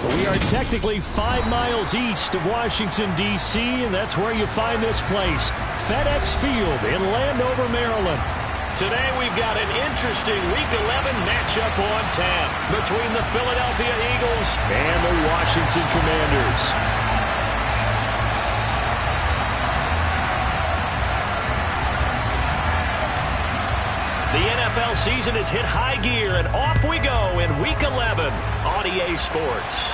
We are technically 5 miles east of Washington, D.C., and that's where you find this place, FedEx Field in Landover, Maryland. Today we've got an interesting Week 11 matchup on tap between the Philadelphia Eagles and the Washington Commanders. The NFL season has hit high gear, and off we go in Week 11 on EA Sports.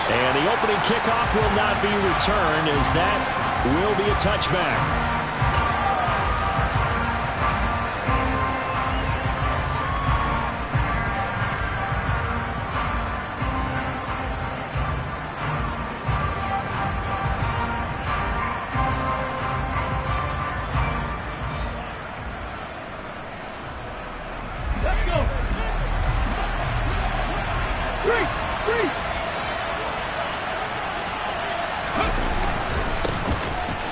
And the opening kickoff will not be returned, as that will be a touchback.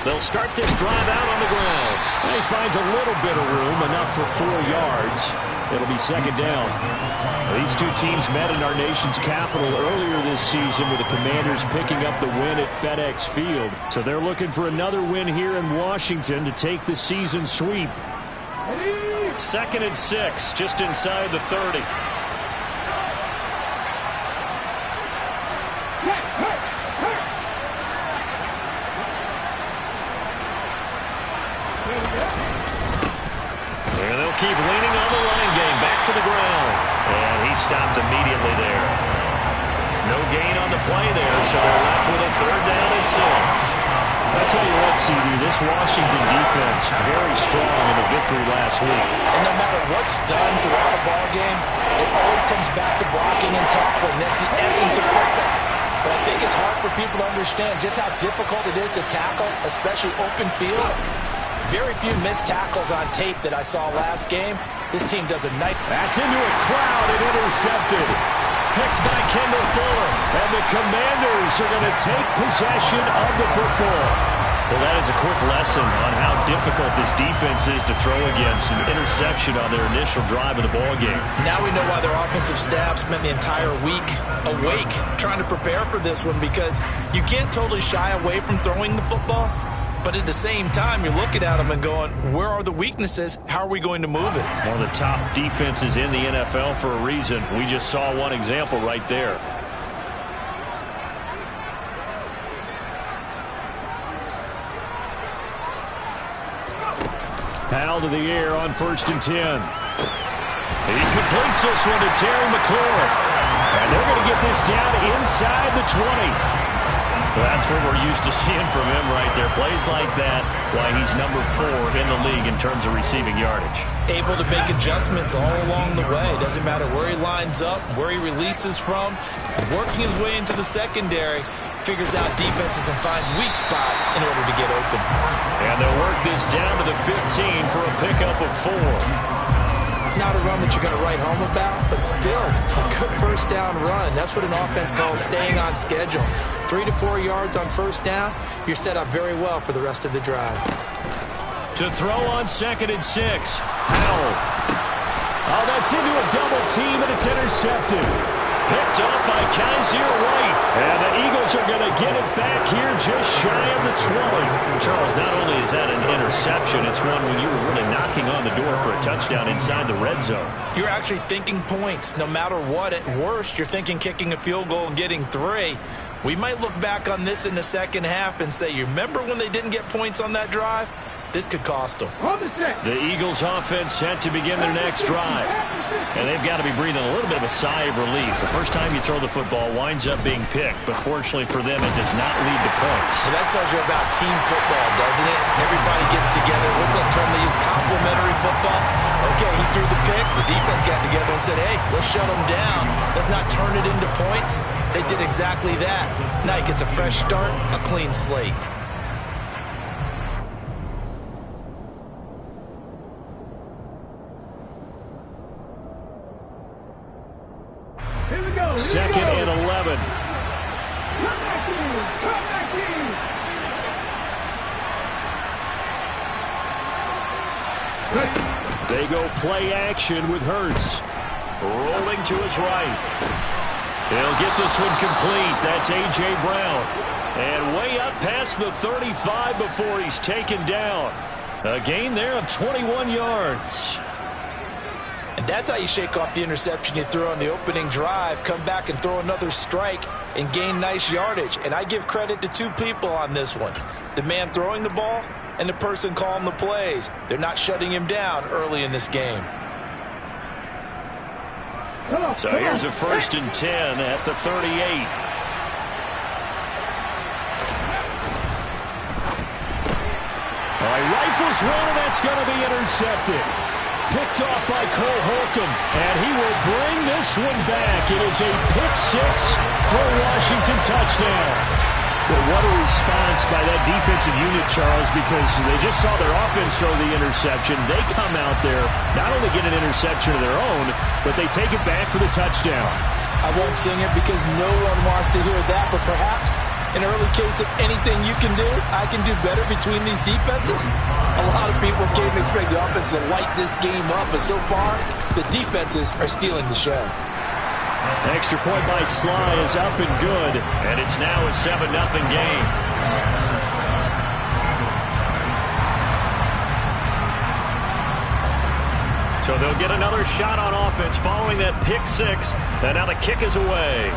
They'll start this drive out on the ground. He finds a little bit of room, enough for 4 yards. It'll be second down. These two teams met in our nation's capital earlier this season, with the Commanders picking up the win at FedEx Field. So they're looking for another win here in Washington to take the season sweep. 2nd and 6, just inside the 30. Keep leaning on the line game, back to the ground. And he stopped immediately there. No gain on the play there, so they're left with a 3rd down and 6. I'll tell you what, CD, this Washington defense, very strong in the victory last week. And no matter what's done throughout a ball game, it always comes back to blocking and tackling. That's the essence of football. But I think it's hard for people to understand just how difficult it is to tackle, especially open field. Very few missed tackles on tape that I saw last game. This team does a nice... That's into a crowd and intercepted. Picked by Kendall Fuller. And the Commanders are going to take possession of the football. Well, that is a quick lesson on how difficult this defense is to throw against. An interception on their initial drive of the ballgame. Now we know why their offensive staff spent the entire week awake trying to prepare for this one, because you can't totally shy away from throwing the football. But at the same time, you're looking at them and going, where are the weaknesses? How are we going to move it? One of the top defenses in the NFL for a reason. We just saw one example right there. Powell to the air on 1st and 10. He completes this one to Terry McLaurin. And they're going to get this down inside the 20. That's what we're used to seeing from him right there. Plays like that, why he's number 4 in the league in terms of receiving yardage. Able to make adjustments all along the way. Doesn't matter where he lines up, where he releases from. Working his way into the secondary, figures out defenses and finds weak spots in order to get open. And they'll work this down to the 15 for a pickup of 4. Not a run that you're going to write home about, but still a good 1st down run. That's what an offense calls staying on schedule. 3 to 4 yards on 1st down, you're set up very well for the rest of the drive. To throw on 2nd and 6, Powell. Oh, that's into a double team, and it's intercepted. Picked up by Kaiser White. And the Eagles are going to get it back here just shy of the 20. Charles, not only is that an interception, it's one when you were really knocking on the door for a touchdown inside the red zone. You're actually thinking points. No matter what, at worst, you're thinking kicking a field goal and getting 3. We might look back on this in the second half and say, you remember when they didn't get points on that drive? This could cost them. The Eagles offense set to begin their next drive. And they've got to be breathing a little bit of a sigh of relief. The first time you throw the football winds up being picked, but fortunately for them, it does not lead to points. So that tells you about team football, doesn't it? Everybody gets together. What's that term they use? Complementary football. Okay, he threw the pick. The defense got together and said, hey, let's shut him down. Let's not turn it into points. They did exactly that. Now he gets a fresh start, a clean slate. Here we go. 2nd and 11. They go play action with Hurts. Rolling to his right. He'll get this one complete. That's A.J. Brown. And way up past the 35 before he's taken down. A gain there of 21 yards. And that's how you shake off the interception you threw on the opening drive, come back and throw another strike and gain nice yardage. And I give credit to two people on this one. The man throwing the ball and the person calling the plays. They're not shutting him down early in this game. So here's a 1st and 10 at the 38. All right, rifles one, and that's going to be intercepted. Picked off by Cole Holcomb, and he will bring this one back. It is a pick six for a Washington touchdown. Well, what a response by that defensive unit, Charles, because they just saw their offense throw the interception. They come out there, not only get an interception of their own, but they take it back for the touchdown. I won't sing it because no one wants to hear that, but perhaps an early case of anything you can do, I can do better between these defenses. A lot of people came to expect the offense to light this game up, but so far, the defenses are stealing the show. Extra point by Sly is up and good, and it's now a 7-0 game. So they'll get another shot on offense following that pick six, and now the kick is away.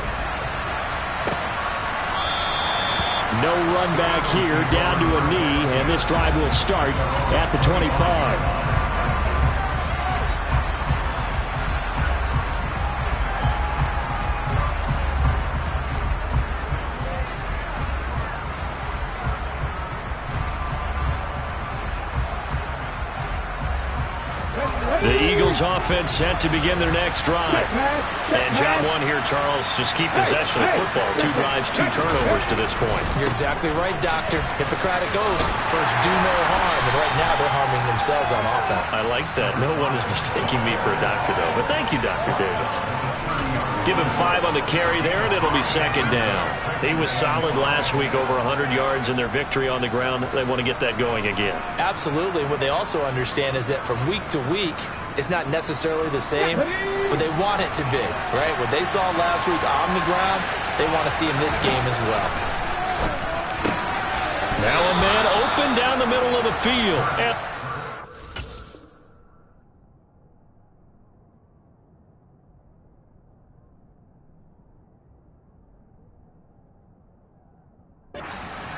No run back here, down to a knee, and this drive will start at the 25. The Eagles offense set to begin their next drive. And job one here, Charles, just keep possession of football. 2 drives, 2 turnovers to this point. You're exactly right, Doctor. Hippocratic oath. First, do no harm. And right now, they're harming themselves on offense. I like that. No one is mistaking me for a doctor, though. But thank you, Dr. Davis. Give him 5 on the carry there, and it'll be 2nd down. He was solid last week, over 100 yards in their victory on the ground. They want to get that going again. Absolutely. What they also understand is that from week to week, it's not necessarily the same, but they want it to be, right? What they saw last week on the ground, they want to see in this game as well. Now a man open down the middle of the field.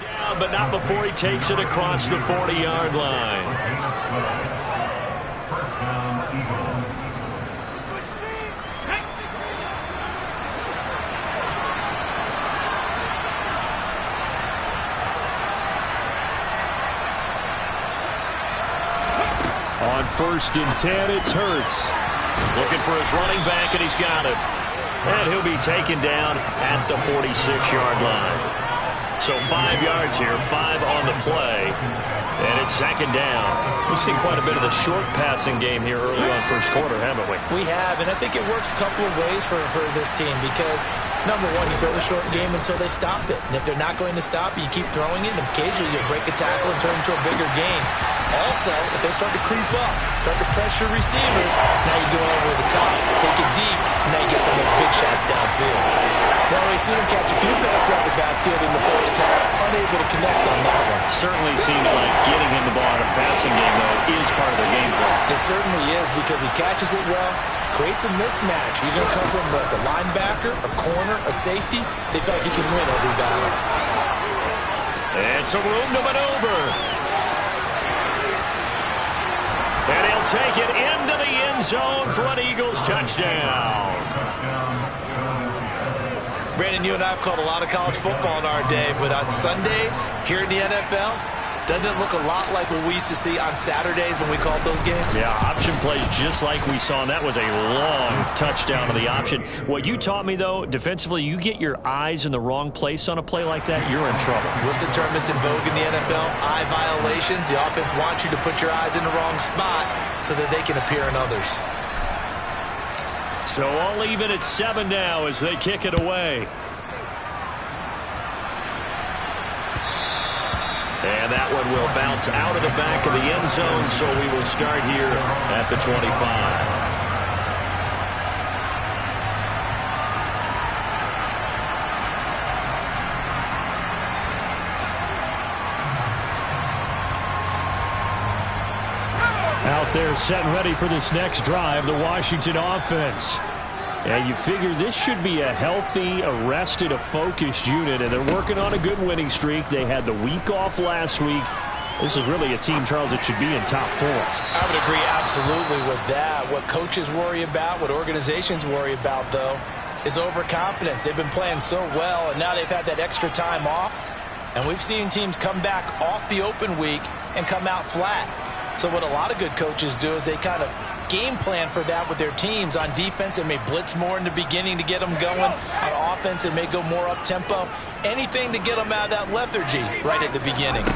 Down, but not before he takes it across the 40-yard line. On 1st and 10, it's Hurts. Looking for his running back, and he's got it. And he'll be taken down at the 46-yard line. So 5 yards here, 5 on the play, and it's 2nd down. We've seen quite a bit of the short passing game here early on first quarter, haven't we? We have, and I think it works a couple of ways for this team because, number one, you throw the short game until they stop it. And if they're not going to stop it, you keep throwing it, and occasionally you'll break a tackle and turn it into a bigger gain. Also, if they start to creep up, start to pressure receivers, now you go over the top, take it deep, and now you get some of those big shots downfield. Well, we've seen him catch a few passes out of the backfield in the first half, unable to connect on that one. Certainly seems like getting him the ball in a passing game, though, is part of their game plan. It certainly is because he catches it well, creates a mismatch. You're going to cover him with a linebacker, a corner, a safety. They feel like he can win every battle. And some room to maneuver. And he'll take it into the end zone for an Eagles touchdown. Brandon, you and I have called a lot of college football in our day, but on Sundays, here in the NFL, doesn't it look a lot like what we used to see on Saturdays when we called those games? Yeah, option plays just like we saw, and that was a long touchdown to the option. What you taught me, though, defensively, you get your eyes in the wrong place on a play like that, you're in trouble. What's the term that's in vogue in the NFL? Eye violations. The offense wants you to put your eyes in the wrong spot so that they can appear in others. So all even at 7 now as they kick it away. And that one will bounce out of the back of the end zone, so we will start here at the 25. They're set and ready for this next drive, the Washington offense. And you figure this should be a healthy, a rested, a focused unit, and they're working on a good winning streak. They had the week off last week. This is really a team, Charles, that should be in top 4. I would agree absolutely with that. What coaches worry about, what organizations worry about, though, is overconfidence. They've been playing so well, and now they've had that extra time off. And we've seen teams come back off the open week and come out flat. So what a lot of good coaches do is they kind of game plan for that with their teams. On defense, they may blitz more in the beginning to get them going. On offense, they may go more up-tempo. Anything to get them out of that lethargy right at the beginning.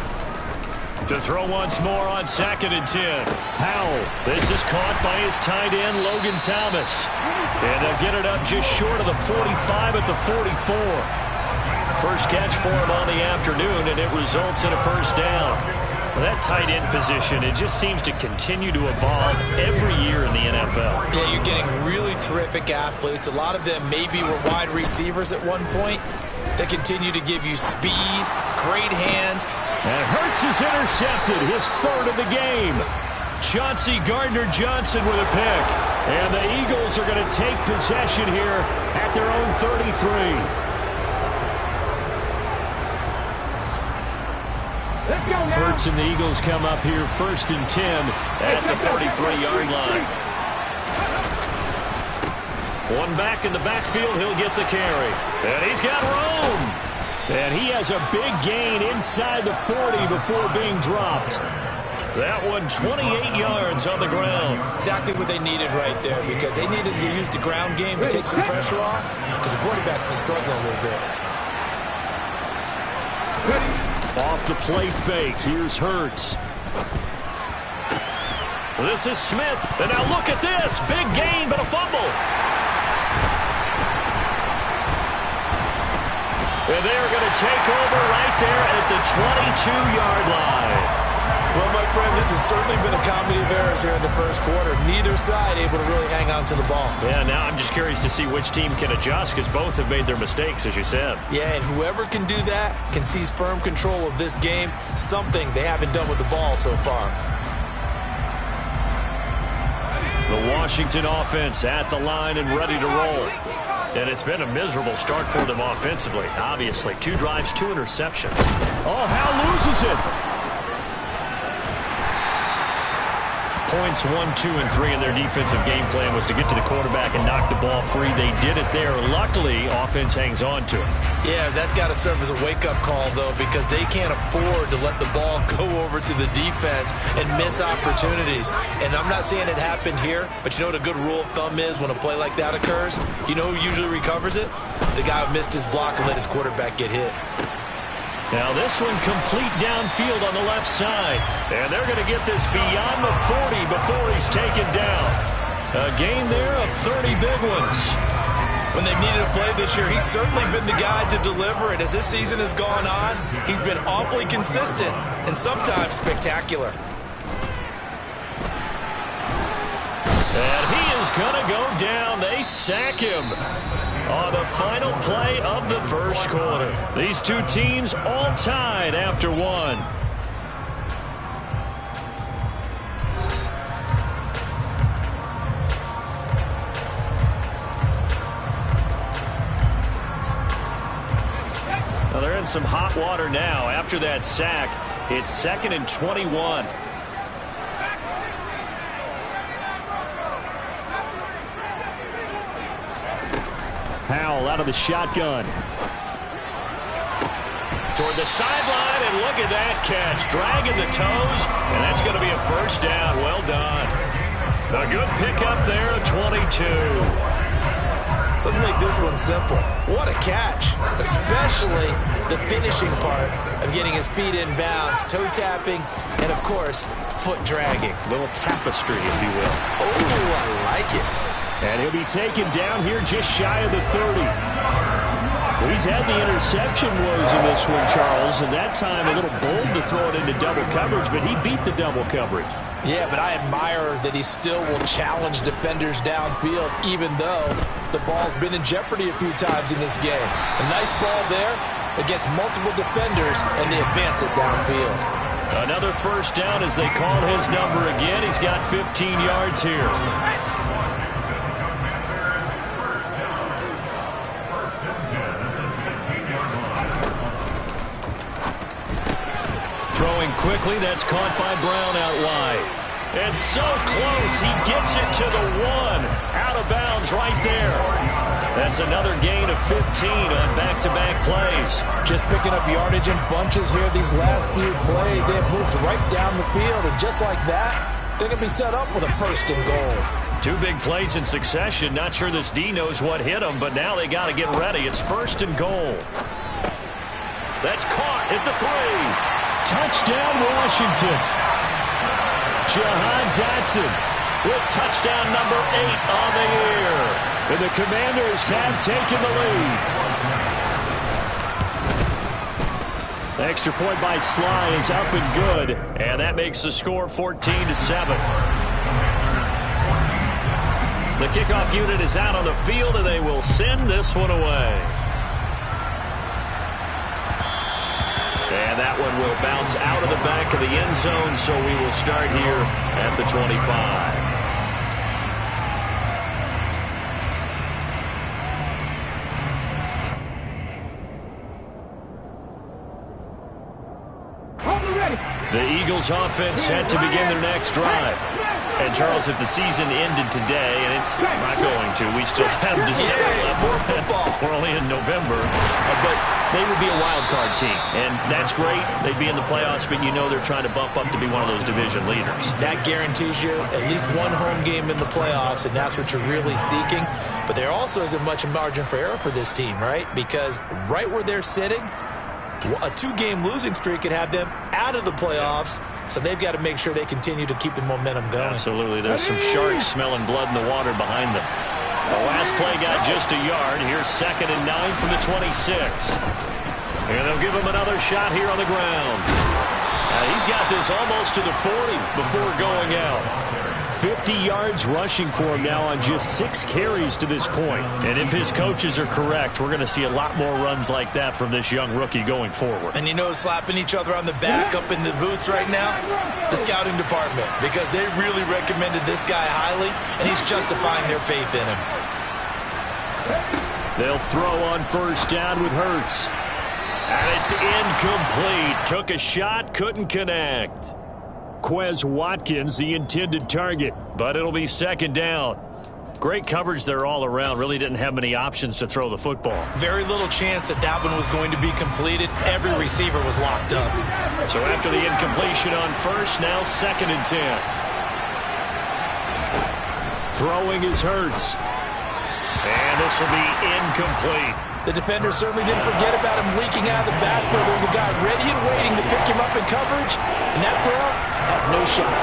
To throw once more on 2nd and 10. Howell. This is caught by his tight end, Logan Thomas. And they'll get it up just short of the 45 at the 44. First catch for him on the afternoon, and it results in a first down. Well, that tight end position, it just seems to continue to evolve every year in the NFL. Yeah, you're getting really terrific athletes. A lot of them maybe were wide receivers at one point. They continue to give you speed, great hands. And Hurts is intercepted, his 3rd of the game. Chauncey Gardner-Johnson with a pick. And the Eagles are going to take possession here at their own 33. Hurts and the Eagles come up here 1st and 10 at the 33-yard line. One back in the backfield, he'll get the carry. And he's got room. And he has a big gain inside the 40 before being dropped. That one 28 yards on the ground. Exactly what they needed right there, because they needed to use the ground game to take some pressure off, because the quarterback's been struggling a little bit. Off the play fake, here's Hurts. This is Smith, and now look at this. Big gain, but a fumble. And they're going to take over right there at the 22-yard line. Well, my friend, this has certainly been a comedy of errors here in the first quarter. Neither side able to really hang on to the ball. Yeah, now I'm just curious to see which team can adjust, because both have made their mistakes, as you said. Yeah, and whoever can do that can seize firm control of this game, something they haven't done with the ball so far. The Washington offense at the line and ready to roll. And it's been a miserable start for them offensively, obviously. 2 drives, 2 interceptions. Oh, Howell loses it. Points 1, 2, and 3 in their defensive game plan was to get to the quarterback and knock the ball free. They did it there. Luckily, offense hangs on to it. Yeah, that's got to serve as a wake-up call, though, because they can't afford to let the ball go over to the defense and miss opportunities. And I'm not saying it happened here, but you know what a good rule of thumb is when a play like that occurs? You know who usually recovers it? The guy who missed his block and let his quarterback get hit. Now this one complete downfield on the left side. And they're going to get this beyond the 40 before he's taken down. A gain there of 30 big ones. When they've needed a play this year, he's certainly been the guy to deliver it. As this season has gone on, he's been awfully consistent and sometimes spectacular. And he is going to go down. They sack him on the final play of the first quarter. These two teams all tied after one. Now they're in some hot water now. After that sack, it's 2nd and 21. Howell out of the shotgun. Toward the sideline, and look at that catch. Dragging the toes, and that's going to be a first down. Well done. A good pickup there at 22. Let's make this one simple. What a catch, especially the finishing part of getting his feet in bounds, toe tapping, and, of course, foot dragging. Little tapestry, if you will. Oh, I like it. And he'll be taken down here just shy of the 30. He's had the interception woes in this one, Charles, and that time a little bold to throw it into double coverage, but he beat the double coverage. Yeah, but I admire that he still will challenge defenders downfield, even though the ball's been in jeopardy a few times in this game. A nice ball there against multiple defenders, and they advance it downfield. Another first down as they call his number again. He's got 15 yards here. Throwing quickly, that's caught by Brown out wide. And so close, he gets it to the 1. Out of bounds right there. That's another gain of 15 on back-to-back plays. Just picking up yardage in bunches here these last few plays. They have moved right down the field, and just like that, they're going to be set up with a first and goal. 2 big plays in succession. Not sure this D knows what hit them, but now they got to get ready. It's first and goal. That's caught at the 3. Touchdown, Washington. Jahan Dotson with touchdown number 8 on the year. And the Commanders have taken the lead. The extra point by Sly is up and good. And that makes the score 14-7. The kickoff unit is out on the field, and they will send this one away. And that one will bounce out of the back of the end zone, so we will start here at the 25. The Eagles offense set to begin their next drive. And, Charles, if the season ended today, and it's not going to, we still have December left. We're only in November. But they would be a wild card team, and that's great. They'd be in the playoffs, but you know they're trying to bump up to be one of those division leaders. That guarantees you at least one home game in the playoffs, and that's what you're really seeking. But there also isn't much margin for error for this team, right? Because right where they're sitting, a 2-game losing streak could have them out of the playoffs, so they've got to make sure they continue to keep the momentum going. Absolutely. There's some sharks smelling blood in the water behind them. The last play got just a yard. Here's 2nd and 9 from the 26. And they'll give him another shot here on the ground. He's got this almost to the 40 before going out. 50 yards rushing for him now on just 6 carries to this point. And if his coaches are correct, we're going to see a lot more runs like that from this young rookie going forward. And you know, slapping each other on the back up in the booths right now, the scouting department, because they really recommended this guy highly, and he's justifying their faith in him. They'll throw on first down with Hurts. And it's incomplete. Took a shot, couldn't connect. Quez Watkins, the intended target, but it'll be 2nd down. Great coverage there all around. Really didn't have many options to throw the football. Very little chance that that one was going to be completed. Every receiver was locked up. So after the incompletion on first, now 2nd and 10. Throwing is Hurts. And this will be incomplete. The defender certainly didn't forget about him leaking out of the backfield. There was a guy ready and waiting to pick him up in coverage, and that throw had no shot.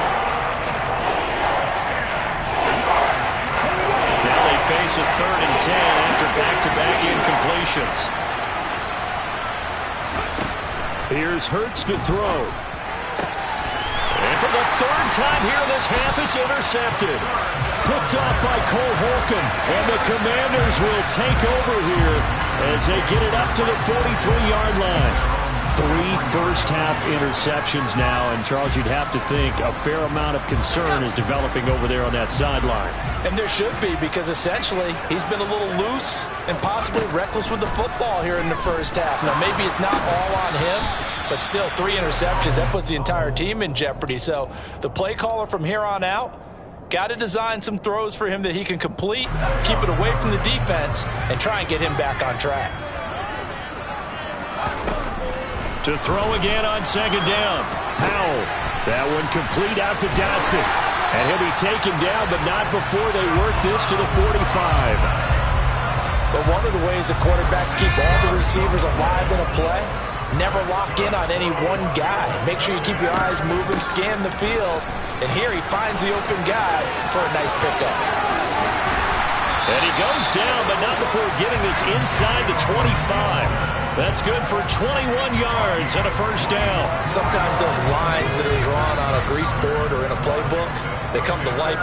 Now they face a 3rd and 10 after back-to-back incompletions. Here's Hurts to throw. And for the 3rd time here in this half, it's intercepted. Picked off by Cole Holcomb, and the Commanders will take over here as they get it up to the 43-yard line. 3 first-half interceptions now, and Charles, you'd have to think a fair amount of concern is developing over there on that sideline. And there should be, because essentially he's been a little loose and possibly reckless with the football here in the first half. Now, maybe it's not all on him, but still 3 interceptions. That puts the entire team in jeopardy. So the play caller from here on out got to design some throws for him that he can complete, keep it away from the defense, and try and get him back on track. To throw again on 2nd down. Powell. That one complete out to Dotson. And he'll be taken down, but not before they work this to the 45. But one of the ways the quarterbacks keep all the receivers alive in a play, never lock in on any one guy. Make sure you keep your eyes moving, scan the field. And here he finds the open guy for a nice pickup. And he goes down, but not before getting this inside the 25. That's good for 21 yards and a first down. Sometimes those lines that are drawn on a grease board or in a playbook, they come to life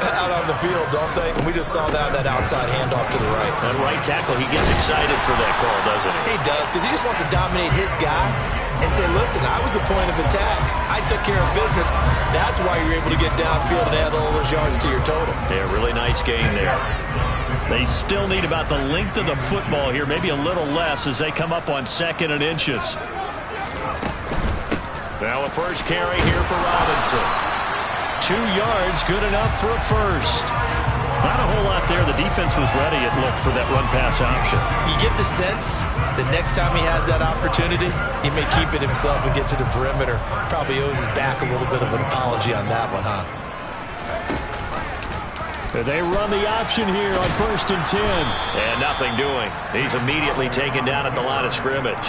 out on the field, don't they? And we just saw that outside handoff to the right. That right tackle, he gets excited for that call, doesn't he? He does, because he just wants to dominate his guy and say, listen, I was the point of attack. I took care of business. That's why you're able to get downfield and add all those yards to your total. Yeah, really nice game there. They still need about the length of the football here, maybe a little less as they come up on 2nd and inches. Now a first carry here for Robinson. 2 yards, good enough for a first. Not a whole lot there. The defense was ready, it looked, for that run-pass option. You get the sense that next time he has that opportunity, he may keep it himself and get to the perimeter. Probably owes his back a little bit of an apology on that one, huh? They run the option here on 1st and 10. And nothing doing. He's immediately taken down at the line of scrimmage.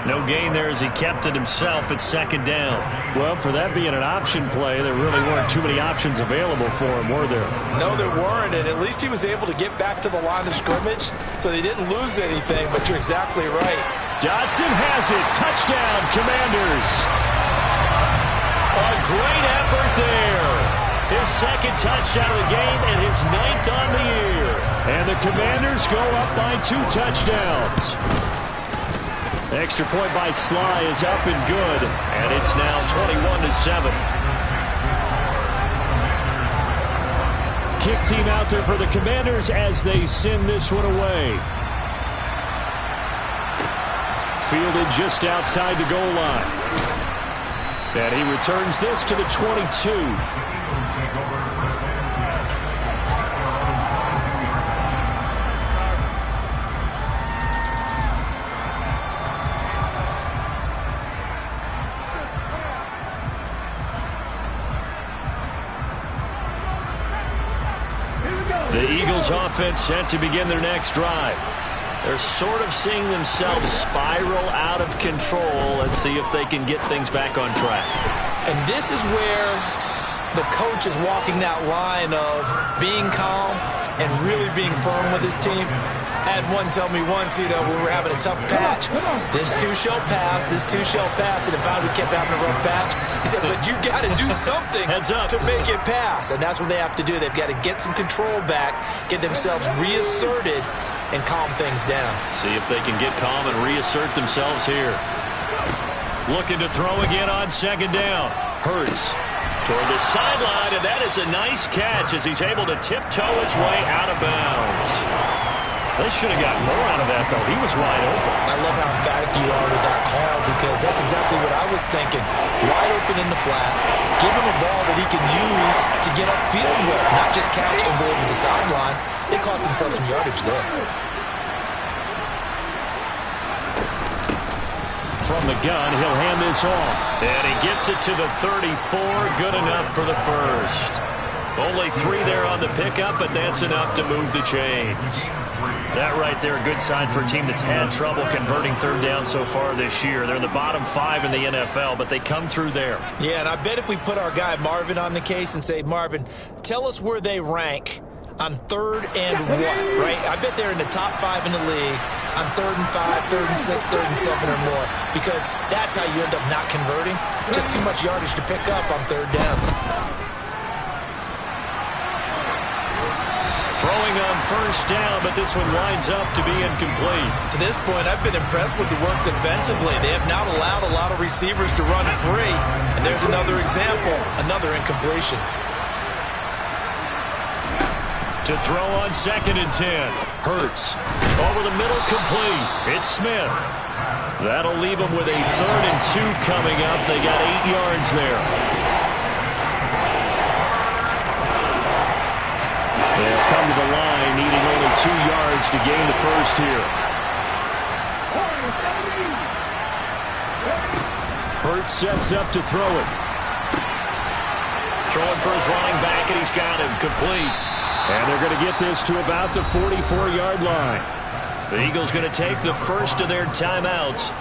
No gain there as he kept it himself at 2nd down. Well, for that being an option play, there really weren't too many options available for him, were there? No, there weren't, and at least he was able to get back to the line of scrimmage, so they didn't lose anything, but you're exactly right. Dotson has it. Touchdown, Commanders. A great effort there. His 2nd touchdown of the game and his 9th on the year. And the Commanders go up by 2 touchdowns. Extra point by Sly is up and good, and it's now 21-7. Kick team out there for the Commanders as they send this one away. Fielded just outside the goal line. And he returns this to the 22. The Eagles offense set to begin their next drive. They're sort of seeing themselves spiral out of control. Let's see if they can get things back on track. And this is where the coach is walking that line of being calm and really being firm with his team. I had one tell me once, we were having a tough patch. This too shall pass, this too shall pass. And if we kept having a rough patch, he said, but you got to do something to make it pass. And that's what they have to do. They've got to get some control back, get themselves reasserted, and calm things down. See if they can get calm and reassert themselves here. Looking to throw again on 2nd down. Hurts toward the sideline, and that is a nice catch as he's able to tiptoe his way out of bounds. They should have gotten more out of that, though. He was wide open. I love how emphatic you are with that call because that's exactly what I was thinking. Wide open in the flat. Give him a ball that he can use to get upfield with, not just catch and go over the sideline. They cost themselves some yardage there. From the gun, he'll hand this off. And he gets it to the 34. Good enough for the first. Only 3 there on the pickup, but that's enough to move the chains. That right there, a good sign for a team that's had trouble converting 3rd down so far this year. They're in the bottom 5 in the NFL, but they come through there. Yeah, and I bet if we put our guy Marvin on the case and say, Marvin, tell us where they rank on 3rd and what, right? I bet they're in the top 5 in the league on 3rd and 5, 3rd and 6, 3rd and 7 or more, because that's how you end up not converting. Just too much yardage to pick up on 3rd down. Throwing on 1st down, but this one winds up to be incomplete. To this point, I've been impressed with the work defensively. They have not allowed a lot of receivers to run free. And there's another example, another incompletion. To throw on 2nd and 10. Hurts. Over the middle, complete. It's Smith. That'll leave them with a 3rd and 2 coming up. They got 8 yards there. They'll come to the line, needing only 2 yards to gain the first here. Hurts sets up to throw it. Throwing for his running back, and he's got him complete. And they're going to get this to about the 44-yard line. The Eagles going to take the first of their timeouts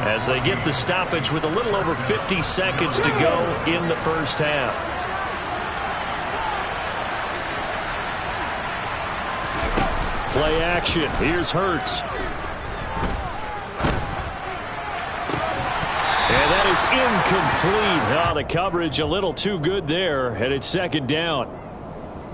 as they get the stoppage with a little over 50 seconds to go in the first half. Play action. Here's Hurts. And that is incomplete. Oh, the coverage a little too good there, and it's second down.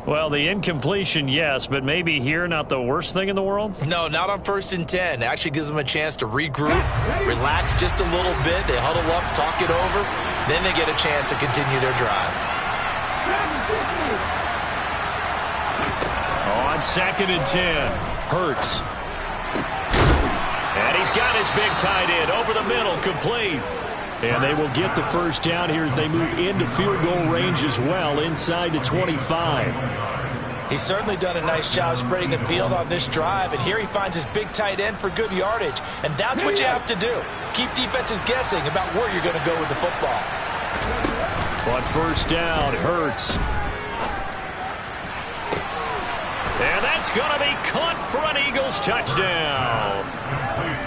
Well, the incompletion, yes, but maybe here not the worst thing in the world? No, not on 1st and 10. Actually gives them a chance to regroup, relax just a little bit. They huddle up, talk it over. Then they get a chance to continue their drive. On 2nd and 10, Hurts. And he's got his big tight end over the middle, complete. And they will get the first down here as they move into field goal range as well, inside the 25. He's certainly done a nice job spreading the field on this drive, and here he finds his big tight end for good yardage. And that's what you have to do. Keep defenses guessing about where you're going to go with the football. On first down, Hurts. And that's going to be caught for an Eagles touchdown.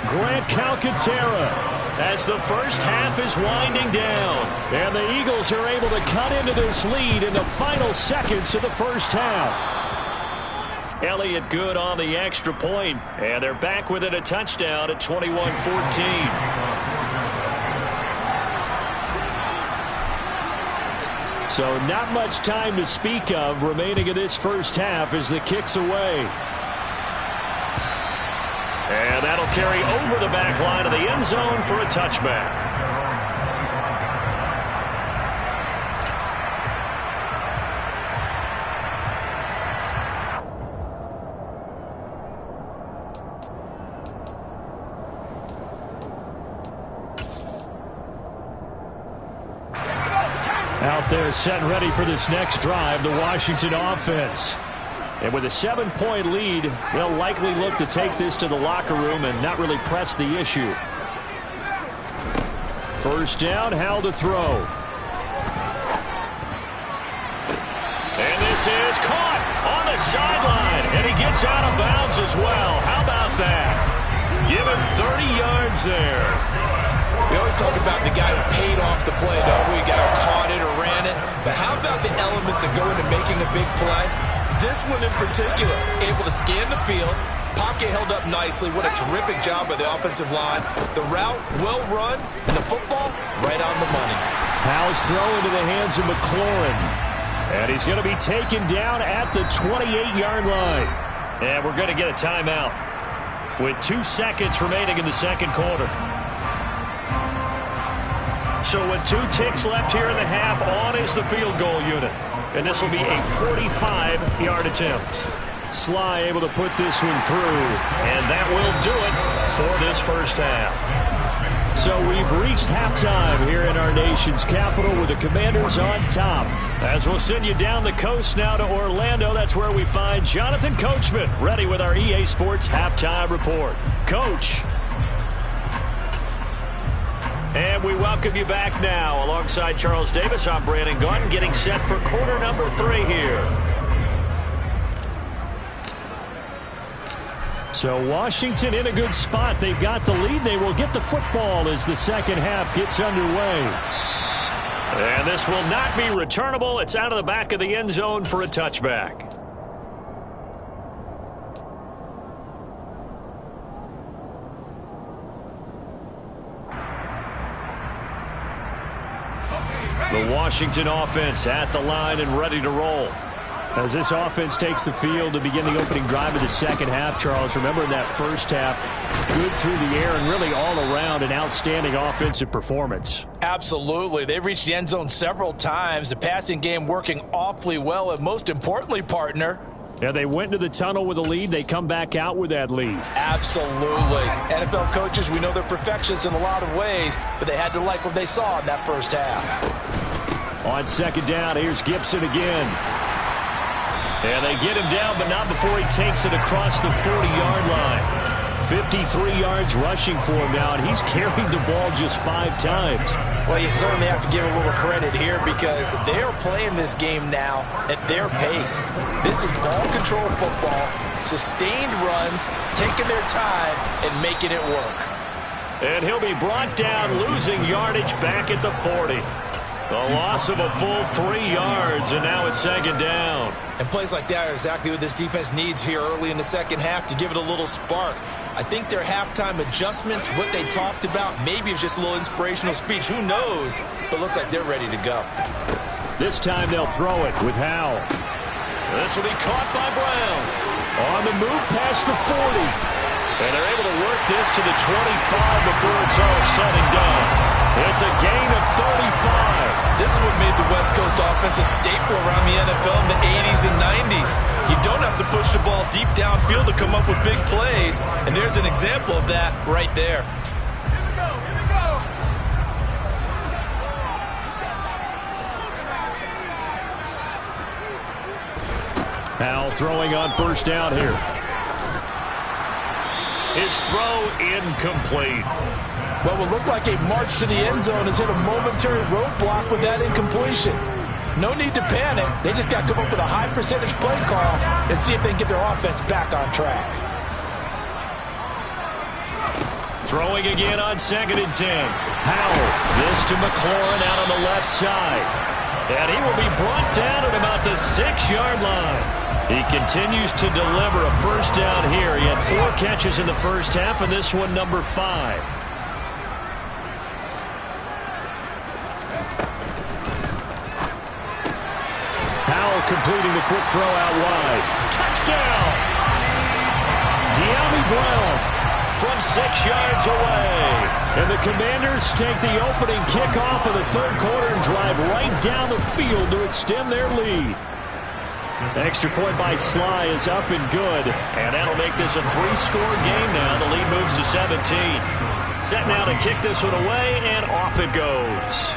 Grant Calcaterra, as the first half is winding down. And the Eagles are able to cut into this lead in the final seconds of the first half. Elliott good on the extra point, and they're back within a touchdown at 21-14. So not much time to speak of remaining in this first half as the kick's away. And that'll carry over the back line of the end zone for a touchback. Out there set and ready for this next drive, the Washington offense. And with a 7-point lead, they'll likely look to take this to the locker room and not really press the issue. First down, Howell to throw. And this is caught on the sideline, and he gets out of bounds as well. How about that? Give him 30 yards there. We always talk about the guy who paid off the play, don't we? The guy who caught it or ran it. But how about the elements that go into making a big play? This one in particular, able to scan the field, pocket held up nicely. What a terrific job by the offensive line. The route, well run, and the football, right on the money. Howell's throw into the hands of McLaurin. And he's going to be taken down at the 28-yard line. And we're going to get a timeout with 2 seconds remaining in the second quarter. So with 2 ticks left here in the half, on is the field goal unit. And this will be a 45-yard attempt. Sly able to put this one through. And that will do it for this first half. So we've reached halftime here in our nation's capital with the Commanders on top. As we'll send you down the coast now to Orlando, that's where we find Jonathan Coachman ready with our EA Sports Halftime Report. Coach. And we welcome you back now. Alongside Charles Davis, I'm Brandon Gaudin, getting set for quarter number 3 here. So Washington in a good spot. They've got the lead. They will get the football as the second half gets underway. And this will not be returnable. It's out of the back of the end zone for a touchback. The Washington offense at the line and ready to roll. As this offense takes the field to begin the opening drive of the second half, Charles, remember in that first half, good through the air and really all around an outstanding offensive performance. Absolutely. They've reached the end zone several times. The passing game working awfully well, and most importantly, partner, yeah, they went to the tunnel with a lead. They come back out with that lead. Absolutely. NFL coaches, we know they're perfectionists in a lot of ways, but they had to like what they saw in that first half. On second down, here's Gibson again. And they get him down, but not before he takes it across the 40-yard line. 53 yards rushing for him now, and he's carried the ball just 5 times. Well, you certainly have to give a little credit here because they are playing this game now at their pace. This is ball control football, sustained runs, taking their time and making it work. And he'll be brought down, losing yardage back at the 40. A loss of a full 3 yards, and now it's second down. And plays like that are exactly what this defense needs here early in the second half to give it a little spark. I think their halftime adjustment, what they talked about, maybe it was just a little inspirational speech. Who knows? But looks like they're ready to go. This time they'll throw it with Howell. This will be caught by Brown. On the move past the 40. And they're able to work this to the 25 before it's all said and done. It's a gain of 35. This is what made the West Coast offense a staple around the NFL in the 80s and 90s. You don't have to push the ball deep downfield to come up with big plays. And there's an example of that right there. Howell throwing on first down here. His throw incomplete. What will look like a march to the end zone has hit a momentary roadblock with that incompletion. No need to panic. They just got to come up with a high percentage play call and see if they can get their offense back on track. Throwing again on 2nd and 10. Howell. This to McLaurin out on the left side. And he will be brought down at about the 6-yard line. He continues to deliver a first down here. He had 4 catches in the first half, and this one number 5. Howell completing the quick throw out wide. Touchdown! De'Ami Brown from 6 yards away. And the Commanders take the opening kickoff of the third quarter and drive right down the field to extend their lead. Extra point by Sly is up and good. And that'll make this a 3-score game now. The lead moves to 17. Set now to kick this one away, and off it goes.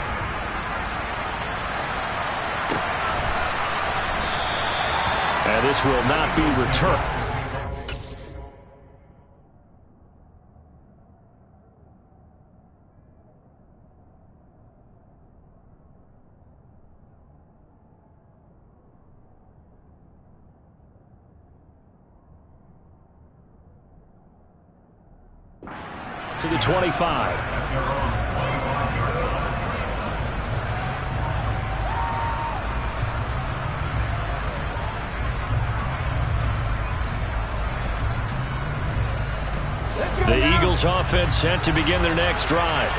And this will not be returned. To the 25. The Eagles offense set to begin their next drive.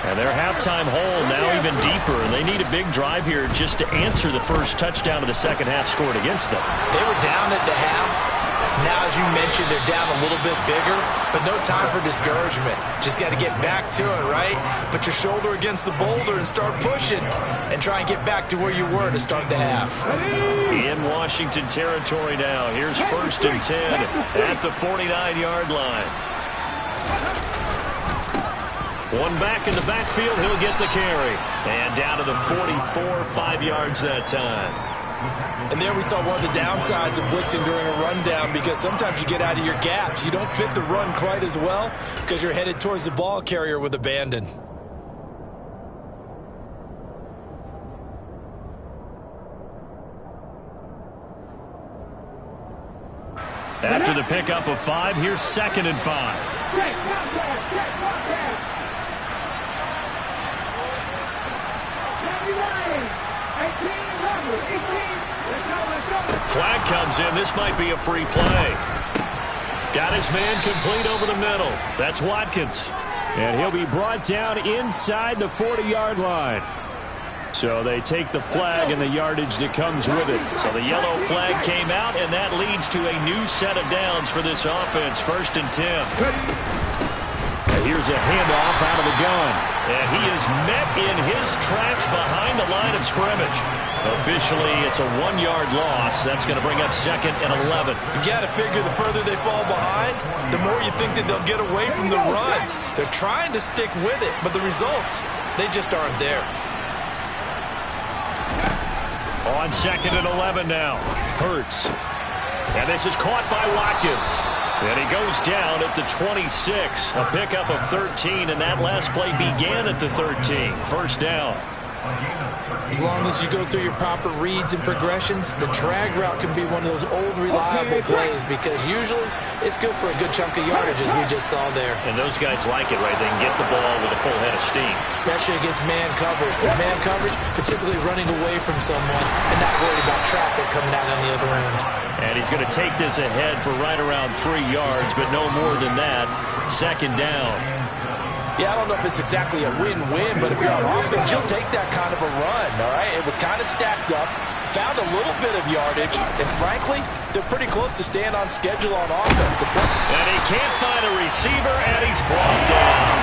And their halftime hole now even deeper, and they need a big drive here just to answer the first touchdown of the second half scored against them. They were down at the half. Now, as you mentioned, they're down a little bit bigger, but no time for discouragement. Just got to get back to it, right? Put your shoulder against the boulder and start pushing and try and get back to where you were to start the half. In Washington territory now. Here's 1st and 10 at the 49-yard line. One back in the backfield, he'll get the carry. And down to the 44, 5 yards that time. And there we saw one of the downsides of blitzing during a rundown, because sometimes you get out of your gaps. You don't fit the run quite as well because you're headed towards the ball carrier with abandon. After the pickup of 5, here's 2nd and 5. Flag comes in. This might be a free play. Got his man complete over the middle. That's Watkins. And he'll be brought down inside the 40-yard line. So they take the flag and the yardage that comes with it. So the yellow flag came out, and that leads to a new set of downs for this offense. 1st and 10. Here's a handoff out of the gun. And he is met in his tracks behind the line of scrimmage. Officially, it's a 1-yard loss. That's going to bring up 2nd and 11. You got to figure the further they fall behind, the more you think that they'll get away from the run. They're trying to stick with it, but the results, they just aren't there. On 2nd and 11 now. Hurts. And this is caught by Watkins. And he goes down at the 26. A pickup of 13, and that last play began at the 13. First down. As long as you go through your proper reads and progressions, the drag route can be one of those old reliable plays because usually it's good for a good chunk of yardage, as we just saw there. And those guys like it, right? They can get the ball with a full head of steam. Especially against man coverage. With man coverage, particularly running away from someone and not worried about traffic coming out on the other end. And he's going to take this ahead for right around 3 yards, but no more than that. Second down. Yeah, I don't know if it's exactly a win-win, but if you're on offense, you'll take that kind of a run, all right? It was kind of stacked up, found a little bit of yardage, and frankly, they're pretty close to staying on schedule on offense. And he can't find a receiver, and he's brought down.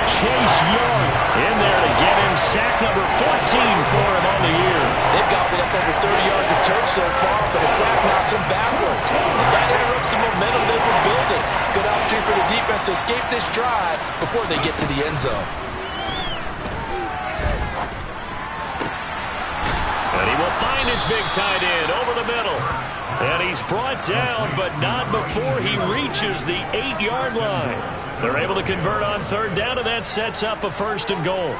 Chase Young in there to get him sack number 14 for him on the year. They've gobbled up over 30 yards of turf so far, but a sack knocks him backwards. And that interrupts the momentum they were building. Good opportunity for the defense to escape this drive before they get to the end zone. And he will find his big tight end over the middle. And he's brought down, but not before he reaches the 8-yard line. They're able to convert on third down, and that sets up a 1st and goal.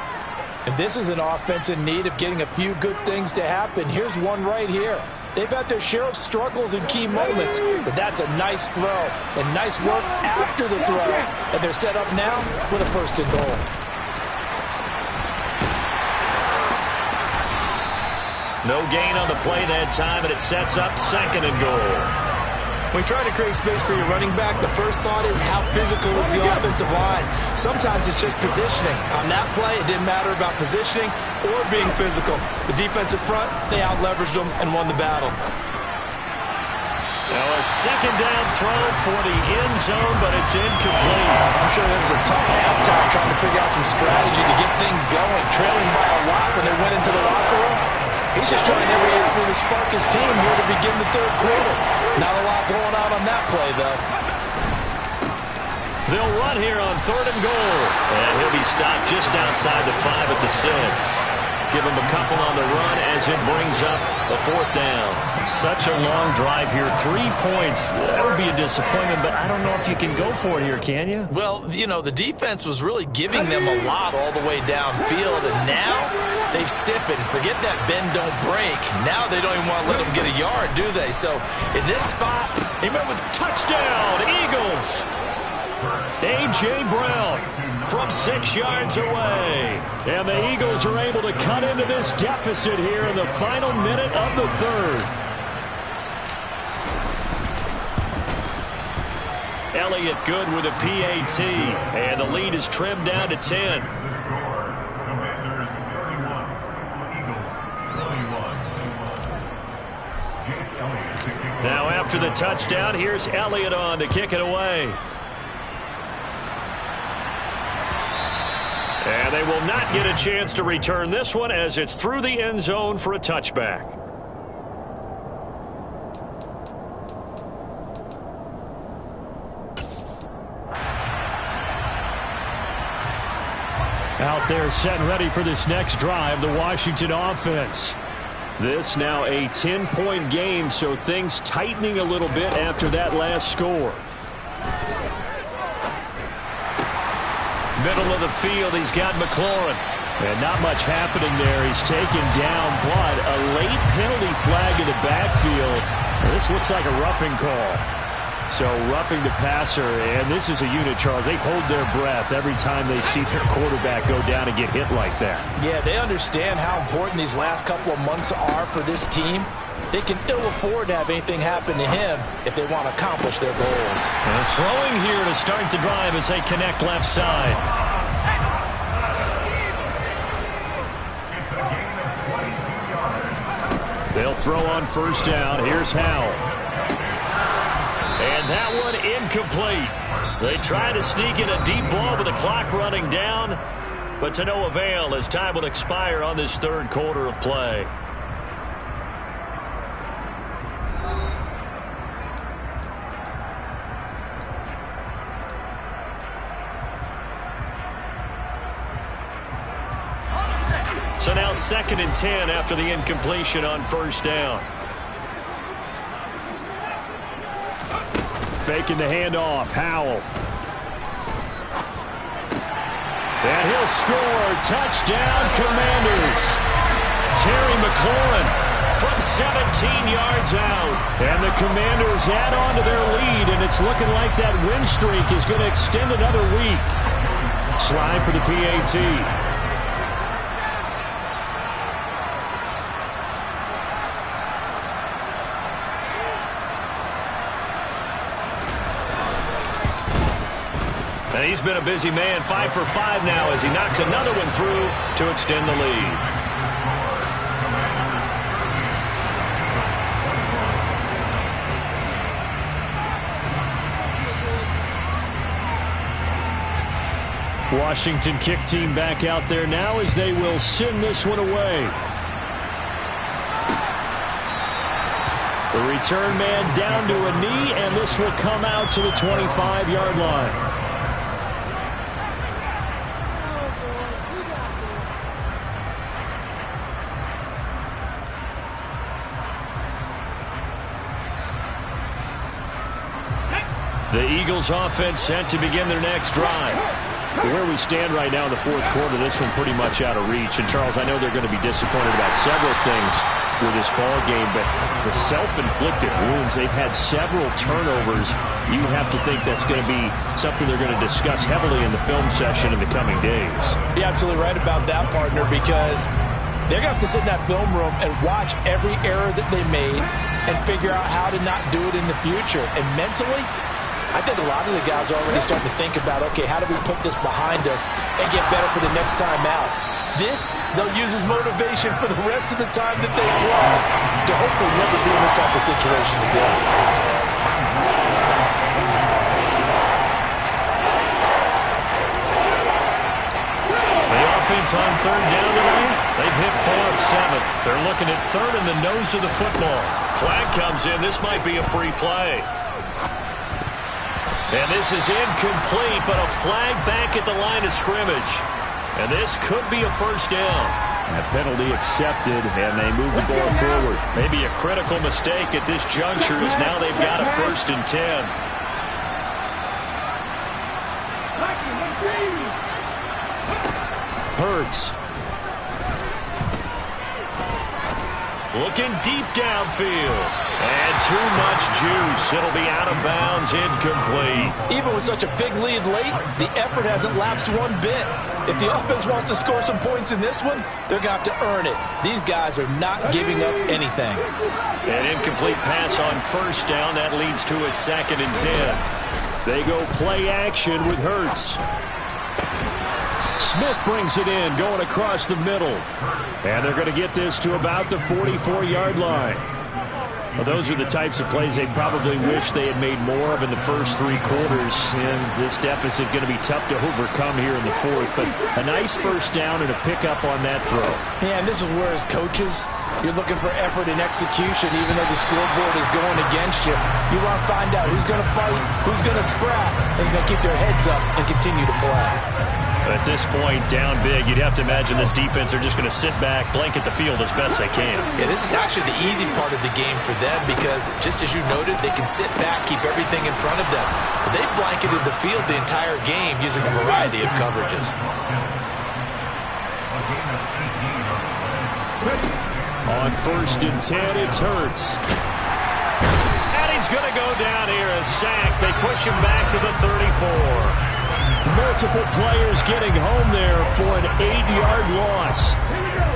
And this is an offense in need of getting a few good things to happen. Here's one right here. They've had their share of struggles in key moments, but that's a nice throw and nice work after the throw. And they're set up now with a 1st and goal. No gain on the play that time, and it sets up 2nd and goal. When you try to create space for your running back, the first thought is how physical is the offensive line. Sometimes it's just positioning. On that play, it didn't matter about positioning or being physical. The defensive front, they out-leveraged them and won the battle. Now a 2nd down throw for the end zone, but it's incomplete. I'm sure there was a tough halftime trying to figure out some strategy to get things going, trailing by a lot when they went into the locker room. He's just trying every avenue to spark his team here to begin the 3rd quarter. Not a lot going on that play, though. They'll run here on 3rd and goal. And he'll be stopped just outside the 5 at the 6. Give him a couple on the run as it brings up the 4th down. Such a long drive here. 3 points. That would be a disappointment, but I don't know if you can go for it here, can you? Well, you know, the defense was really giving them a lot all the way downfield, and now they've stiffened. Forget that bend, don't break. Now they don't even want to let them get a yard, do they? So in this spot, he went with touchdown, Eagles. A.J. Brown from 6 yards away. And the Eagles are able to cut into this deficit here in the final minute of the 3rd. Elliott good with a PAT. And the lead is trimmed down to 10. Now after the touchdown, here's Elliott on to kick it away. And they will not get a chance to return this one as it's through the end zone for a touchback. Out there set and ready for this next drive, the Washington offense. This now a 10-point game, so things tightening a little bit after that last score. Middle of the field, he's got McLaurin. And not much happening there. He's taken down, but a late penalty flag in the backfield. This looks like a roughing call. So roughing the passer, and this is a unit, Charles. They hold their breath every time they see their quarterback go down and get hit like that. Yeah, they understand how important these last couple of months are for this team. They can ill afford to have anything happen to him if they want to accomplish their goals. And throwing here to start the drive as they connect left side. They'll throw on 1st down. Here's Howell. And that one incomplete. They try to sneak in a deep ball with the clock running down, but to no avail as time will expire on this 3rd quarter of play. So now 2nd and 10 after the incompletion on 1st down. Faking the handoff, Howell. And he'll score. Touchdown, Commanders. Terry McLaurin from 17 yards out. And the Commanders add on to their lead, and it's looking like that win streak is going to extend another week. Slide for the PAT. And he's been a busy man, 5 for 5 now as he knocks another one through to extend the lead. Washington kick team back out there now as they will send this one away. The return man down to a knee, and this will come out to the 25-yard line. The Eagles offense set to begin their next drive. Where we stand right now in the fourth quarter, this one pretty much out of reach. And, Charles, I know they're going to be disappointed about several things with this ball game, but the self-inflicted wounds, they've had several turnovers. You have to think that's going to be something they're going to discuss heavily in the film session in the coming days. You're absolutely right about that, partner, because they're going to have to sit in that film room and watch every error that they made and figure out how to not do it in the future. And mentally, I think a lot of the guys are already starting to think about, okay, how do we put this behind us and get better for the next time out? This, they'll use as motivation for the rest of the time that they play to hopefully never be in this type of situation again. The offense on third down tonight, they've hit 4 of 7. They're looking at third in the nose of the football. Flag comes in. This might be a free play. And this is incomplete, but a flag back at the line of scrimmage. And this could be a first down. And a penalty accepted, and they move the ball forward. Maybe a critical mistake at this juncture as now they've got a 1st and 10. Hurts. Looking deep downfield. And too much juice. It'll be out of bounds, incomplete. Even with such a big lead late, the effort hasn't lapsed one bit. If the offense wants to score some points in this one, they're going to have to earn it. These guys are not giving up anything. An incomplete pass on first down. That leads to a 2nd and 10. They go play action with Hurts. Smith brings it in, going across the middle. And they're going to get this to about the 44-yard line. Well, those are the types of plays they probably wish they had made more of in the first 3 quarters. And this deficit going to be tough to overcome here in the fourth. But a nice first down and a pickup on that throw. Yeah, and this is where, as coaches, you're looking for effort and execution, even though the scoreboard is going against you. You want to find out who's going to fight, who's going to scrap, and who's going to keep their heads up and continue to play. At this point, down big, you'd have to imagine this defense are just going to sit back, blanket the field as best they can. Yeah, this is actually the easy part of the game for them because, just as you noted, they can sit back, keep everything in front of them. But they've blanketed the field the entire game using a variety of coverages. On 1st and 10, it's Hurts. And he's going to go down here, a sack. They push him back to the 34. Multiple players getting home there for an 8-yard loss.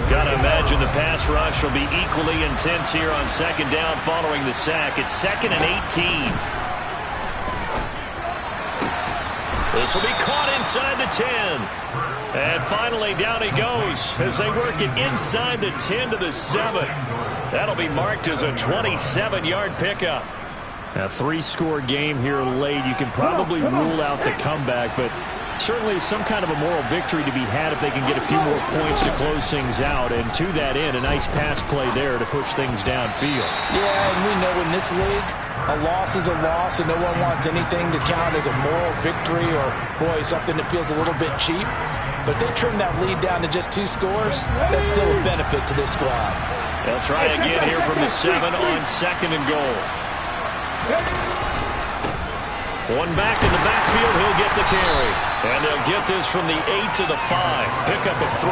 Got to imagine the pass rush will be equally intense here on 2nd down following the sack. It's 2nd and 18. This will be caught inside the 10. And finally down he goes as they work it inside the 10 to the 7. That'll be marked as a 27-yard pickup. A 3-score game here late. You can probably rule out the comeback, but certainly some kind of a moral victory to be had if they can get a few more points to close things out. And to that end, a nice pass play there to push things downfield. Yeah, and we know in this league, a loss is a loss, and no one wants anything to count as a moral victory or, boy, something that feels a little bit cheap. But they trim that lead down to just 2 scores. That's still a benefit to this squad. They'll try again here from the 7 on 2nd and goal. One back in the backfield, he'll get the carry. And they'll get this from the 8 to the 5. Pick up a 3.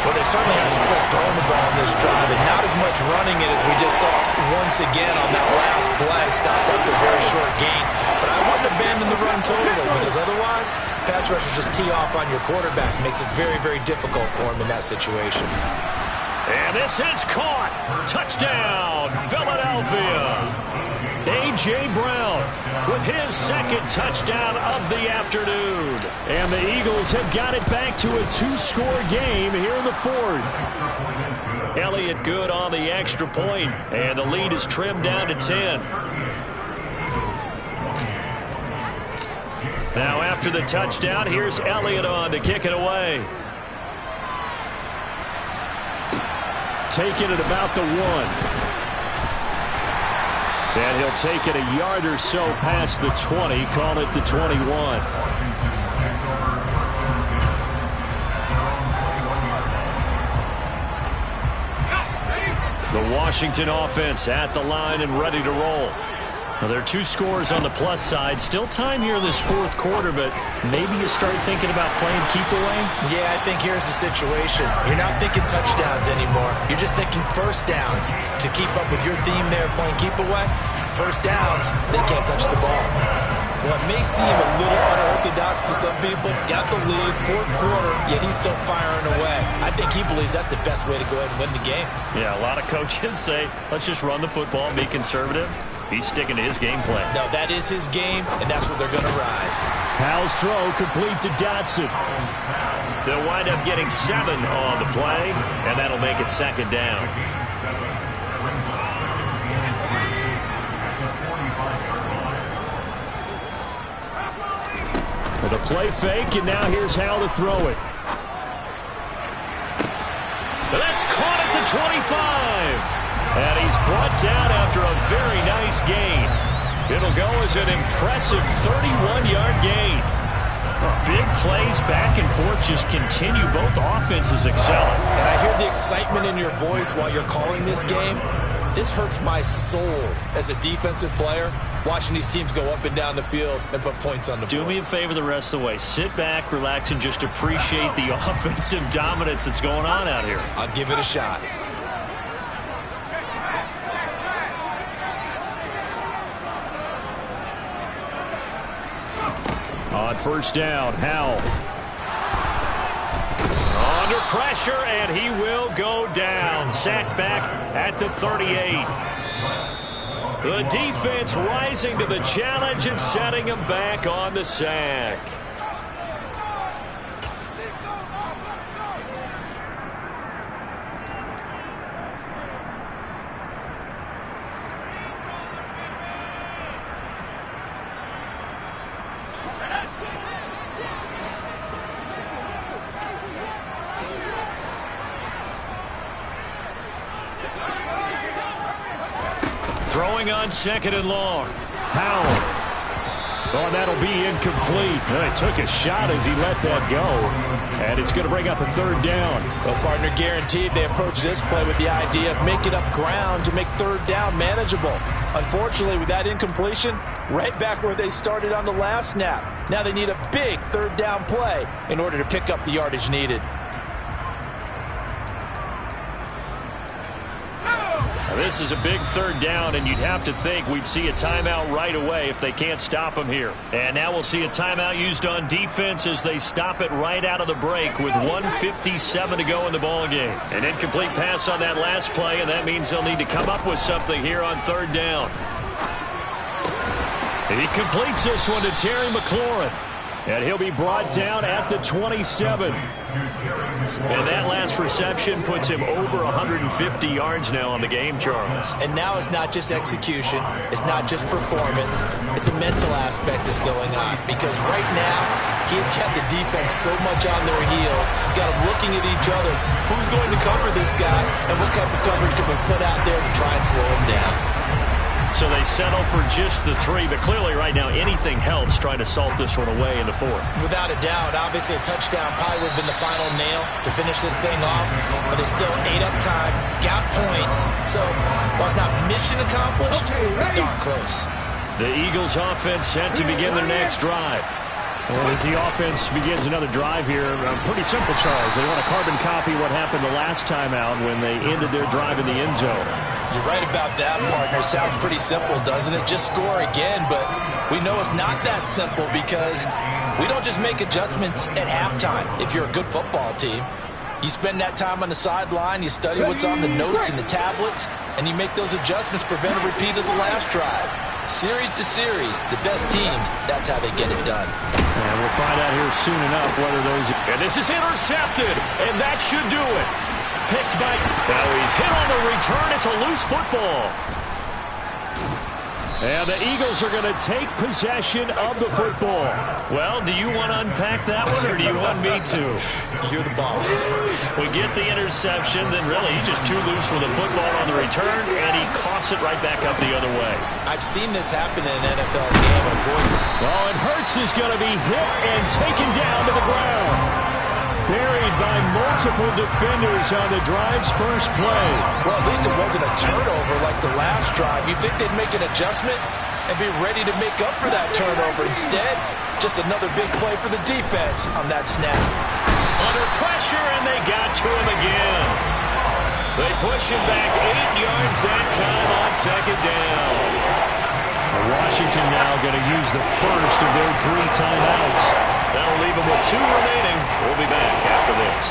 Well, they certainly had success throwing the ball in this drive, and not as much running it as we just saw once again on that last play. Stopped after a very short gain. But I wouldn't abandon the run totally, because otherwise, pass rushers just tee off on your quarterback. Makes it very, very difficult for him in that situation. And this is caught. Touchdown, Philadelphia. A.J. Brown with his second touchdown of the afternoon. And the Eagles have got it back to a 2-score game here in the 4th. Elliott good on the extra point, and the lead is trimmed down to 10. Now after the touchdown, here's Elliott on to kick it away. Taking it about the 1. And he'll take it a yard or so past the 20, call it the 21. The Washington offense at the line and ready to roll. Well, there are 2 scores on the plus side. Still time here in this 4th quarter, but maybe you start thinking about playing keep away? Yeah, I think here's the situation. You're not thinking touchdowns anymore. You're just thinking first downs. To keep up with your theme there of playing keep away, first downs, they can't touch the ball. Well, it may seem a little unorthodox to some people. Got the lead, 4th quarter, yet he's still firing away. I think he believes that's the best way to go ahead and win the game. Yeah, a lot of coaches say, let's just run the football and be conservative. He's sticking to his game plan. No, that is his game, and that's what they're going to ride. Howell's throw complete to Dotson. They'll wind up getting 7 on the play, and that'll make it 2nd down. The play fake, and now here's Howell to throw it. That's caught at the 25. And he's brought down after a very nice gain. It'll go as an impressive 31-yard gain. Big plays back and forth just continue. Both offenses excelling. And I hear the excitement in your voice while you're calling this game. This hurts my soul as a defensive player, watching these teams go up and down the field and put points on the board. Do me a favor the rest of the way. Sit back, relax, and just appreciate the offensive dominance that's going on out here. I'll give it a shot. On first down, Howell. Under pressure, and he will go down. Sacked back at the 38. The defense rising to the challenge and setting him back on the sack. Throwing on 2nd and long. Howell. Oh, that'll be incomplete. He took a shot as he let that go. And it's going to bring up a 3rd down. Well, partner, guaranteed they approach this play with the idea of making up ground to make 3rd down manageable. Unfortunately, with that incompletion, right back where they started on the last snap. Now they need a big 3rd down play in order to pick up the yardage needed. This is a big 3rd down, and you'd have to think we'd see a timeout right away if they can't stop him here. And now we'll see a timeout used on defense as they stop it right out of the break with 1:57 to go in the ballgame. An incomplete pass on that last play, and that means they'll need to come up with something here on 3rd down. And he completes this one to Terry McLaurin. And he'll be brought down at the 27. And that last reception puts him over 150 yards now on the game, Charles. And now it's not just execution. It's not just performance. It's a mental aspect that's going on. Because right now, he's got the defense so much on their heels. Got them looking at each other. Who's going to cover this guy? And what type of coverage can we put out there to try and slow him down? So they settle for just the 3, but clearly right now anything helps trying to salt this one away in the 4th. Without a doubt, obviously a touchdown probably would have been the final nail to finish this thing off, but it's still 8 up time, got points, so while it's not mission accomplished, it's darn close. The Eagles offense set to begin their next drive. Well, as the offense begins another drive here, pretty simple, Charles. They want to carbon copy what happened the last time out when they ended their drive in the end zone. You're right about that, partner. Sounds pretty simple, doesn't it? Just score again, but we know it's not that simple because we don't just make adjustments at halftime if you're a good football team. You spend that time on the sideline, you study what's on the notes and the tablets, and you make those adjustments, prevent a repeat of the last drive. Series to series, the best teams, that's how they get it done. And we'll find out here soon enough whether those... And this is intercepted, and that should do it. Picked by... Now he's hit on the return. It's a loose football. And the Eagles are going to take possession of the football. Well, do you want to unpack that one, or do you want me to? You're the boss. We get the interception, then really he's just too loose with the football on the return, and he coughs it right back up the other way. I've seen this happen in an NFL game. Well, and Hurts is going to be hit and taken down to the ground. Buried by multiple defenders on the drive's first play. Well, at least it wasn't a turnover like the last drive. You'd think they'd make an adjustment and be ready to make up for that turnover. Instead, just another big play for the defense on that snap. Under pressure, and they got to him again. They push him back 8 yards that time on second down. Washington now going to use the first of their 3 timeouts. That'll leave them with 2 remaining. We'll be back after this.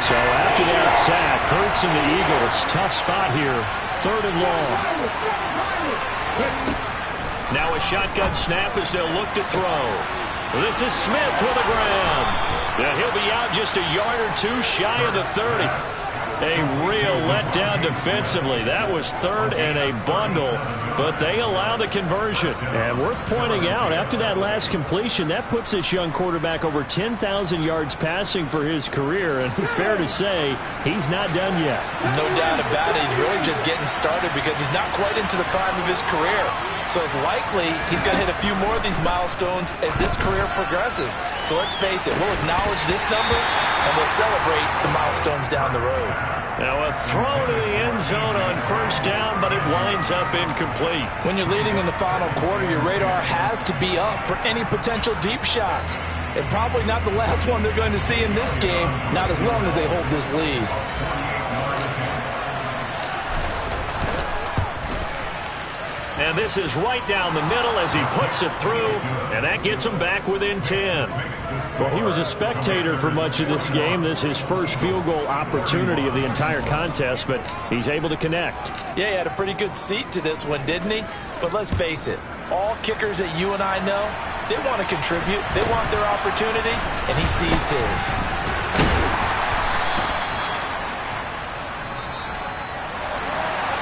So after that sack, Hurts and the Eagles, tough spot here. 3rd and long. Now a shotgun snap as they'll look to throw. This is Smith with the ground. And he'll be out just a yard or 2 shy of the 30. A real letdown defensively. That was 3rd and a bundle, but they allow the conversion. And worth pointing out, after that last completion, that puts this young quarterback over 10,000 yards passing for his career. And fair to say, he's not done yet. No doubt about it. He's really just getting started because he's not quite into the prime of his career. So it's likely he's going to hit a few more of these milestones as this career progresses. So let's face it, we'll acknowledge this number and we'll celebrate the milestones down the road. Now a throw to the end zone on 1st down, but it winds up incomplete. When you're leading in the final quarter, your radar has to be up for any potential deep shots. And probably not the last one they're going to see in this game, not as long as they hold this lead. And this is right down the middle as he puts it through, and that gets him back within 10. Well, he was a spectator for much of this game. This is his first field goal opportunity of the entire contest, but he's able to connect. Yeah, he had a pretty good seat to this one, didn't he? But let's face it, all kickers that you and I know, they want to contribute. They want their opportunity, and he seized his.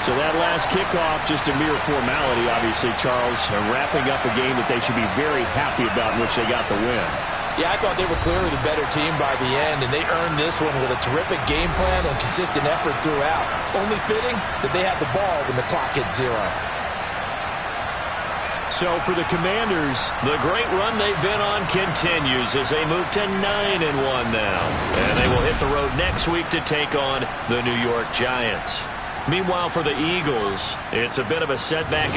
So that last kickoff, just a mere formality, obviously, Charles, wrapping up a game that they should be very happy about in which they got the win. Yeah, I thought they were clearly the better team by the end, and they earned this one with a terrific game plan and consistent effort throughout. Only fitting that they had the ball when the clock hit 0. So for the Commanders, the great run they've been on continues as they move to 9-1 now. And they will hit the road next week to take on the New York Giants. Meanwhile, for the Eagles, it's a bit of a setback.